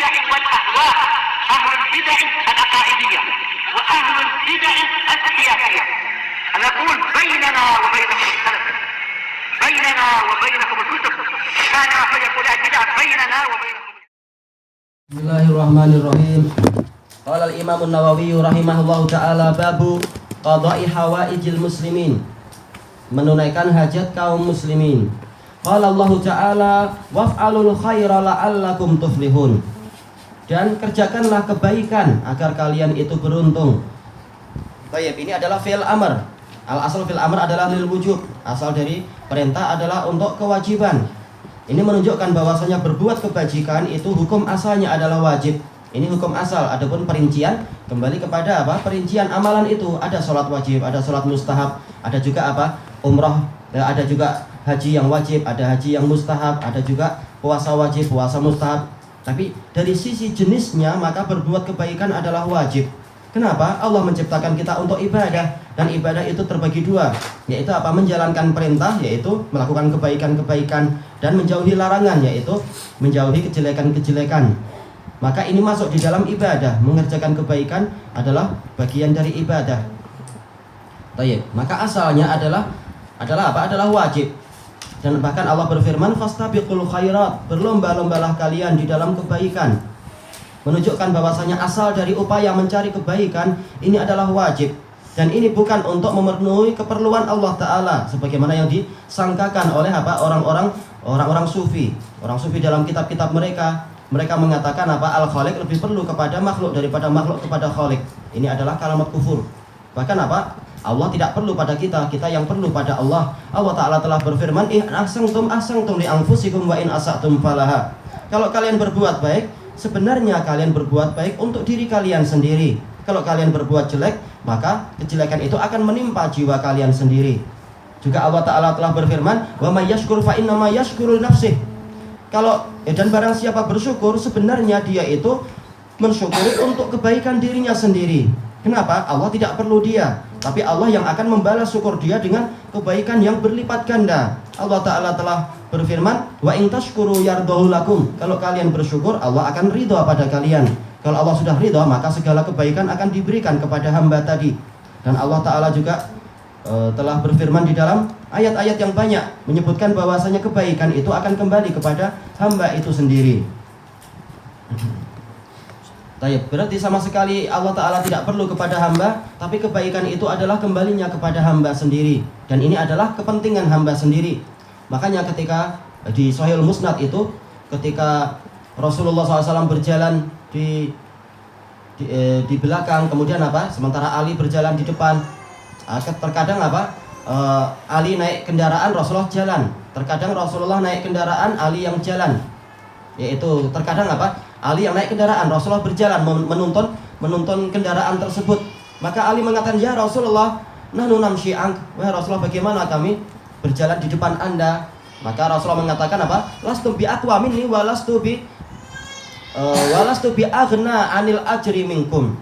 البدع والأهواء، أهل البدع العقائدية وأهل البدع السياسية. نقول بيننا وبينكم السلف، بيننا وبينكم الكتب، كان فيقول البدع بيننا وبينكم. Bismillahirrahmanirrahim. Qala al-Imam an-Nawawi rahimahullahu taala babu qada'i hawaijil muslimin. Menunaikan hajat kaum muslimin. Qala Allah taala waf'alul khaira la'allakum tuflihun. Dan kerjakanlah kebaikan agar kalian itu beruntung. Baik, ini adalah fi'il amr. Al-asal fi'il amr adalah lil wujub. Asal dari perintah adalah untuk kewajiban. Ini menunjukkan bahwasanya berbuat kebajikan itu hukum asalnya adalah wajib. Ini hukum asal. Adapun perincian kembali kepada apa? Perincian amalan itu ada sholat wajib, ada sholat mustahab, ada juga apa? Umrah, ada juga haji yang wajib, ada haji yang mustahab, ada juga puasa wajib, puasa mustahab. Tapi dari sisi jenisnya maka berbuat kebaikan adalah wajib. Kenapa? Allah menciptakan kita untuk ibadah, dan ibadah itu terbagi dua, yaitu apa? Menjalankan perintah, yaitu melakukan kebaikan-kebaikan, dan menjauhi larangan, yaitu menjauhi kejelekan-kejelekan. Maka ini masuk di dalam ibadah. Mengerjakan kebaikan adalah bagian dari ibadah. Baik, maka asalnya adalah apa? Adalah wajib. Dan bahkan Allah berfirman, fastabiqul khairat, berlomba-lombalah kalian di dalam kebaikan. Menunjukkan bahwasanya asal dari upaya mencari kebaikan ini adalah wajib, dan ini bukan untuk memenuhi keperluan Allah Ta'ala sebagaimana yang disangkakan oleh apa? Orang-orang sufi. Orang sufi dalam kitab-kitab mereka mengatakan apa? Al-Khaliq lebih perlu kepada makhluk daripada makhluk kepada Khaliq. Ini adalah kalimat kufur. Bahkan apa? Allah tidak perlu pada kita, kita yang perlu pada Allah. Allah Ta'ala telah berfirman, in ahsantum li anfusikum wa in asatum falaha. Kalau kalian berbuat baik, sebenarnya kalian berbuat baik untuk diri kalian sendiri. Kalau kalian berbuat jelek, maka kejelekan itu akan menimpa jiwa kalian sendiri. Juga Allah Ta'ala telah berfirman, wa may yashkur fa innama yashkuru nafsih. Dan barang siapa bersyukur, sebenarnya dia itu mensyukuri untuk kebaikan dirinya sendiri. Kenapa? Allah tidak perlu dia, tapi Allah yang akan membalas syukur dia dengan kebaikan yang berlipat ganda. Allah Ta'ala telah berfirman, wa in tashkuru yardahu lakum. Kalau kalian bersyukur, Allah akan ridha pada kalian. Kalau Allah sudah ridha, maka segala kebaikan akan diberikan kepada hamba tadi. Dan Allah Ta'ala juga telah berfirman di dalam ayat-ayat yang banyak menyebutkan bahwasanya kebaikan itu akan kembali kepada hamba itu sendiri. Berarti sama sekali Allah Ta'ala tidak perlu kepada hamba, tapi kebaikan itu adalah kembalinya kepada hamba sendiri. Dan ini adalah kepentingan hamba sendiri. Makanya ketika di Sahih Musnad itu, ketika Rasulullah SAW berjalan di belakang, kemudian apa? Sementara Ali berjalan di depan. Terkadang apa? Ali naik kendaraan, Rasulullah jalan. Terkadang Rasulullah naik kendaraan, Ali yang jalan. Yaitu terkadang apa? Ali yang naik kendaraan, Rasulullah berjalan menuntun kendaraan tersebut. Maka Ali mengatakan, ya Rasulullah, nahnu namshi ank. Wahai Rasulullah, bagaimana kami berjalan di depan Anda? Maka Rasulullah mengatakan apa? Lastu bi aqwa minni wa lastu bi aghna anil ajri minkum.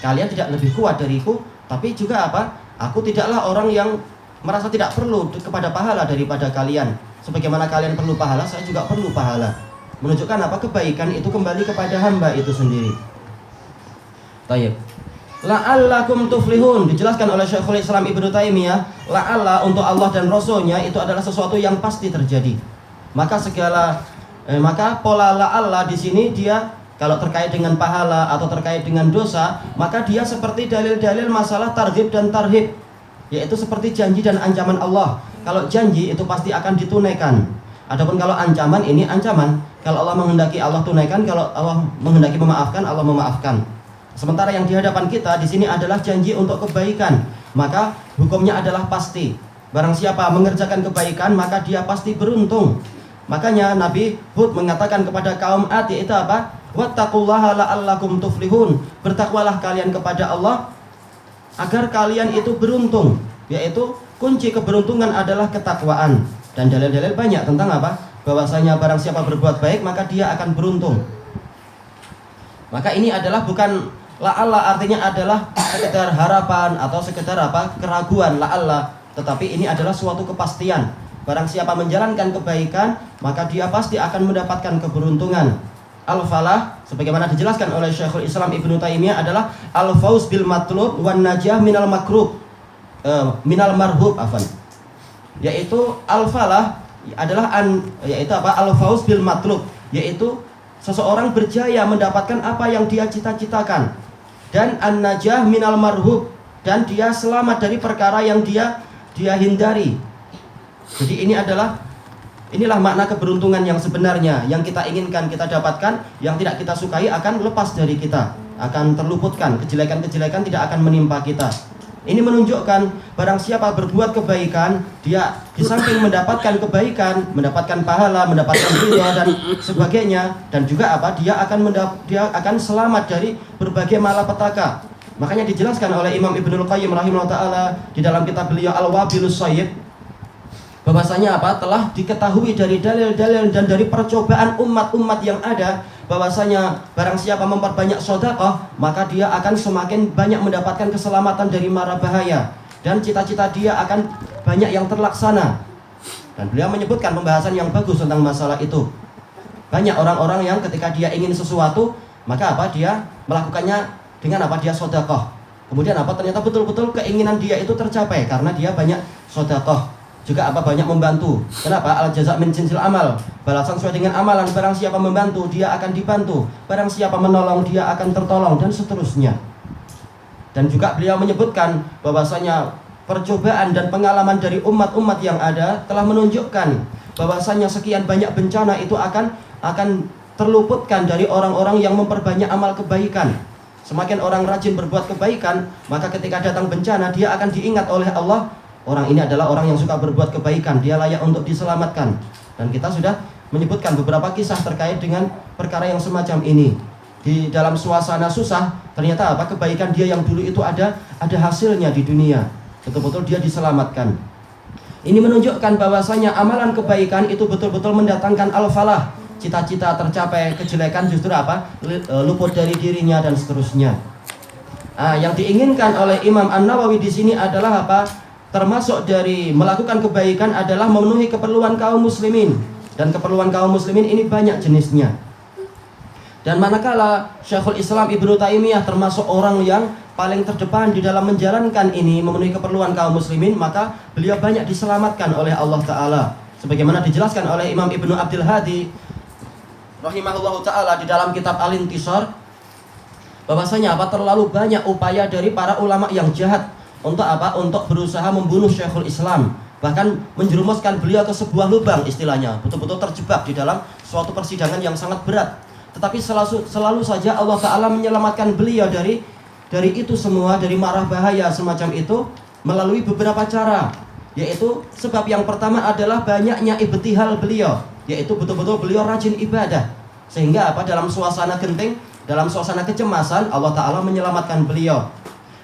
Kalian tidak lebih kuat dariku, tapi juga apa? Aku tidaklah orang yang merasa tidak perlu kepada pahala daripada kalian. Sebagaimana kalian perlu pahala, saya juga perlu pahala. Menunjukkan apa? Kebaikan itu kembali kepada hamba itu sendiri. Tayyib. La'allakum tuflihun, dijelaskan oleh Syekhul Islam Ibnu Taimiyah, la'alla untuk Allah dan Rasulnya itu adalah sesuatu yang pasti terjadi. Maka pola la'alla di sini dia kalau terkait dengan pahala atau terkait dengan dosa, maka dia seperti dalil-dalil masalah targhib dan tarhib, yaitu seperti janji dan ancaman Allah. Kalau janji itu pasti akan ditunaikan. Adapun kalau ancaman, ini ancaman. Kalau Allah menghendaki, Allah tunaikan. Kalau Allah menghendaki memaafkan, Allah memaafkan. Sementara yang di hadapan kita di sini adalah janji untuk kebaikan, maka hukumnya adalah pasti. Barang siapa mengerjakan kebaikan, maka dia pasti beruntung. Makanya Nabi Hud mengatakan kepada kaum Ad, yaitu apa? Wattaqullaha la'allakum tuflihun. Bertakwalah kalian kepada Allah agar kalian itu beruntung. Yaitu kunci keberuntungan adalah ketakwaan. Dan dalil-dalil banyak tentang apa? Bahwasanya barang siapa berbuat baik, maka dia akan beruntung. Maka ini adalah bukan la'alla, artinya adalah sekedar harapan atau sekedar apa? Keraguan la'alla, tetapi ini adalah suatu kepastian. Barang siapa menjalankan kebaikan, maka dia pasti akan mendapatkan keberuntungan. al-falah sebagaimana dijelaskan oleh Syekhul Islam Ibnu Taimiyah adalah al-fauz bil matlub wan najah minal makruh minal marhub afan. Yaitu al-falah adalah yaitu apa? Al-fauz bil matlub, yaitu seseorang berjaya mendapatkan apa yang dia cita-citakan, dan an-najah minal marhub, dan dia selamat dari perkara yang dia hindari. Jadi inilah makna keberuntungan yang sebenarnya, yang kita inginkan kita dapatkan, yang tidak kita sukai akan lepas dari kita, akan terluputkan, kejelekan-kejelekan tidak akan menimpa kita. Ini menunjukkan barang siapa berbuat kebaikan, dia di samping mendapatkan kebaikan, mendapatkan pahala, mendapatkan ridha dan sebagainya, dan juga apa? Dia akan selamat dari berbagai malapetaka. Makanya dijelaskan oleh Imam Ibnul Qayyim rahimahullah taala di dalam kitab beliau Al-Wabilus Shayyib, bahwasanya apa? Telah diketahui dari dalil-dalil dan dari percobaan umat-umat yang ada, bahwasanya barang siapa memperbanyak sedekah, maka dia akan semakin banyak mendapatkan keselamatan dari mara bahaya, dan cita-cita dia akan banyak yang terlaksana. Dan beliau menyebutkan pembahasan yang bagus tentang masalah itu. Banyak orang-orang yang ketika dia ingin sesuatu, maka apa? Dia melakukannya dengan apa? Dia sedekah. Kemudian apa? Ternyata betul-betul keinginan dia itu tercapai karena dia banyak sedekah. Juga apa? Banyak membantu. Kenapa? Al jaza' min jinsil amal. Balasan sesuai dengan amalan. Barang siapa membantu, dia akan dibantu. Barang siapa menolong, dia akan tertolong, dan seterusnya. Dan juga beliau menyebutkan bahwasanya percobaan dan pengalaman dari umat-umat yang ada telah menunjukkan bahwasanya sekian banyak bencana itu akan terluputkan dari orang-orang yang memperbanyak amal kebaikan. Semakin orang rajin berbuat kebaikan, maka ketika datang bencana, dia akan diingat oleh Allah. Orang ini adalah orang yang suka berbuat kebaikan, dia layak untuk diselamatkan. Dan kita sudah menyebutkan beberapa kisah terkait dengan perkara yang semacam ini. Di dalam suasana susah, ternyata apa? Kebaikan dia yang dulu itu ada hasilnya di dunia. Betul-betul dia diselamatkan. Ini menunjukkan bahwasanya amalan kebaikan itu betul-betul mendatangkan al-falah. Cita-cita tercapai, kejelekan justru apa? Luput dari dirinya dan seterusnya. Yang diinginkan oleh Imam An-Nawawi di sini adalah apa? Termasuk dari melakukan kebaikan adalah memenuhi keperluan kaum muslimin. Dan keperluan kaum muslimin ini banyak jenisnya. Dan manakala Syekhul Islam Ibnu Taimiyah termasuk orang yang paling terdepan di dalam menjalankan ini, memenuhi keperluan kaum muslimin, maka beliau banyak diselamatkan oleh Allah Ta'ala. Sebagaimana dijelaskan oleh Imam Ibnu Abdul Hadi rahimahullahu ta'ala di dalam kitab Al-Intisar, bahwasanya apa? Terlalu banyak upaya dari para ulama yang jahat untuk apa? Untuk berusaha membunuh Syekhul Islam, bahkan menjerumuskan beliau ke sebuah lubang istilahnya, betul-betul terjebak di dalam suatu persidangan yang sangat berat. Tetapi selalu saja Allah Ta'ala menyelamatkan beliau dari itu semua, dari marah bahaya semacam itu, melalui beberapa cara. Yaitu sebab yang pertama adalah banyaknya ibtihal beliau, yaitu betul-betul beliau rajin ibadah, sehingga apa? Dalam suasana genting, dalam suasana kecemasan, Allah Ta'ala menyelamatkan beliau.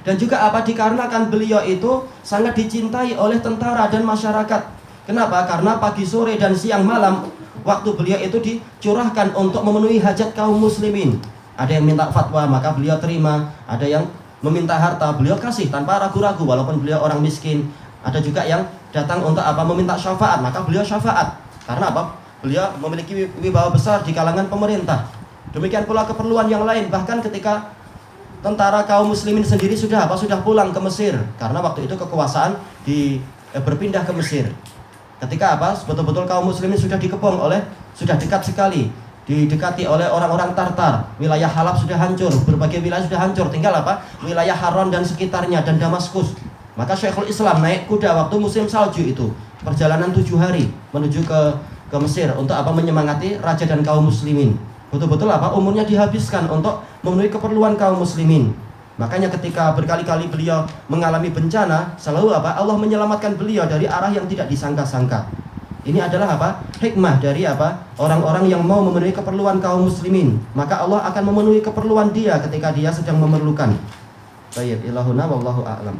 Dan juga apa? Dikarenakan beliau itu sangat dicintai oleh tentara dan masyarakat. Kenapa? Karena pagi, sore, dan siang malam waktu beliau itu dicurahkan untuk memenuhi hajat kaum muslimin. Ada yang minta fatwa, maka beliau terima. Ada yang meminta harta, beliau kasih tanpa ragu-ragu walaupun beliau orang miskin. Ada juga yang datang untuk apa? Meminta syafaat, maka beliau syafaat. Karena apa? Beliau memiliki wibawa besar di kalangan pemerintah. Demikian pula keperluan yang lain, bahkan ketika tentara kaum muslimin sendiri sudah pulang ke Mesir, karena waktu itu kekuasaan berpindah ke Mesir. Ketika apa? Betul-betul kaum muslimin sudah dikepung sudah dekat sekali, didekati oleh orang-orang Tartar. Wilayah Halab sudah hancur, berbagai wilayah sudah hancur, tinggal apa? Wilayah Haran dan sekitarnya dan Damaskus. Maka Syekhul Islam naik kuda waktu musim salju itu, perjalanan 7 hari menuju ke Mesir untuk apa? Menyemangati raja dan kaum muslimin. Betul-betul apa? Umurnya dihabiskan untuk memenuhi keperluan kaum muslimin. Makanya ketika berkali-kali beliau mengalami bencana, selalu apa? Allah menyelamatkan beliau dari arah yang tidak disangka-sangka. Ini adalah apa? Hikmah dari apa? Orang-orang yang mau memenuhi keperluan kaum muslimin, maka Allah akan memenuhi keperluan dia ketika dia sedang memerlukan. Baik, ilahuna wallahu a'lam.